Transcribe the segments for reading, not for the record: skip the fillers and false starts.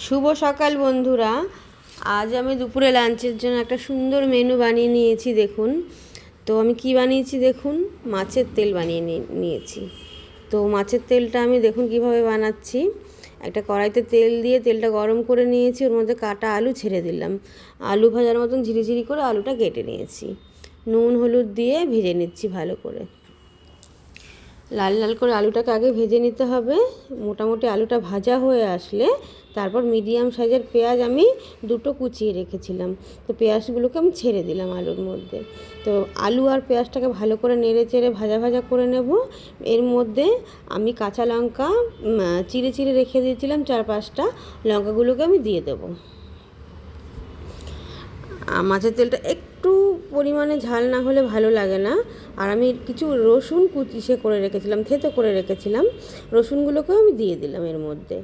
শুভ সকাল বন্ধুরা। আজ আমি দুপুরে লাঞ্চের জন্য একটা সুন্দর মেনু বানিয়ে নিয়েছি। দেখুন তো আমি কি বানিয়েছি, দেখুন মাছের তেল বানিয়ে নিয়েছি। তো মাছের তেলটা আমি দেখুন কিভাবে বানাচ্ছি। একটা কড়াইতে তেল দিয়ে তেলটা গরম করে নিয়েছি, ওর মধ্যে কাটা আলু ছেড়ে দিলাম। আলু ভাজার মতন ঝিরিঝিরি করে আলুটা কেটে নিয়েছি, নুন হলুদ দিয়ে ভেজে নিচ্ছি ভালো করে। লাল লাল করে আলুটাকে আগে ভেজে নিতে হবে। মোটামুটি আলুটা ভাজা হয়ে আসলে তারপর মিডিয়াম সাইজের পেঁয়াজ আমি দুটো কুচিয়ে রেখেছিলাম, তো পেঁয়াজগুলোকে আমি ছেড়ে দিলাম আলুর মধ্যে। তো আলু আর পেঁয়াজটাকে ভালো করে নেড়ে চেড়ে ভাজা ভাজা করে নেব। এর মধ্যে আমি কাঁচা লঙ্কা চিড়ে চিড়ে রেখে দিয়েছিলাম, 4-5টা লঙ্কাগুলোকে আমি দিয়ে দেবো। মাছের তেলটা একটু পরিমাণে ঝাল না হলে ভালো লাগে না। আর আমি কিছু রসুন কুচিয়ে করে রেখেছিলাম, থেতো করে রেখেছিলাম, রসুনগুলোকেও আমি দিয়ে দিলাম এর মধ্যে।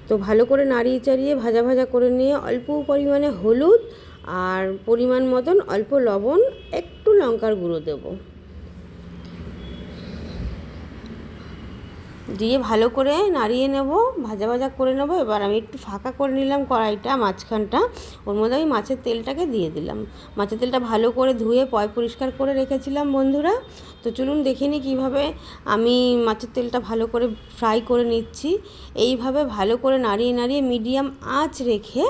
তো ভালো করে নাড়িয়ে চাড়িয়ে ভাজা ভাজা করে নিয়ে অল্প পরিমাণে হলুদ আর পরিমাণ মতন অল্প লবণ, একটু লঙ্কার গুঁড়ো দেবো, দিয়ে ভালো করে নাড়িয়ে নেব, ভাজা ভাজা করে নেব। এবার আমি একটু ফাঁকা করে নিলাম কড়াইটা, মাঝখানটা, ওর মধ্যে আমি মাছের তেলটাকে দিয়ে দিলাম। মাছের তেলটা ভালো করে ধুয়ে পরিষ্কার করে রেখেছিলাম বন্ধুরা। তো চলুন দেখে নিই কীভাবে আমি মাছের তেলটা ভালো করে ফ্রাই করে নিচ্ছি। এইভাবে ভালো করে নাড়িয়ে নাড়িয়ে মিডিয়াম আঁচ রেখে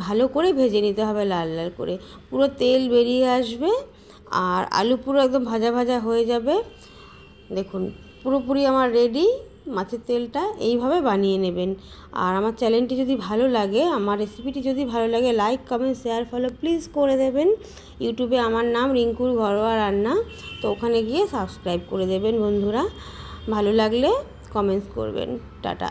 ভালো করে ভেজে নিতে হবে, লাল লাল করে পুরো তেল বেরিয়ে আসবে আর আলু পুরো একদম ভাজা ভাজা হয়ে যাবে। দেখুন পুরোপুরি আমার রেডি মাছের তেলটা। এইভাবে বানিয়ে নেবেন। আর আমার চ্যানেলটি যদি ভালো লাগে, আমার রেসিপিটি যদি ভালো লাগে, like comment share follow please করে দেবেন। ইউটিউবে আমার নাম রিঙ্কুর ঘরোয়া রান্না, তো ওখানে গিয়ে সাবস্ক্রাইব করে দেবেন বন্ধুরা। ভালো লাগলে কমেন্টস করবেন। টাটা।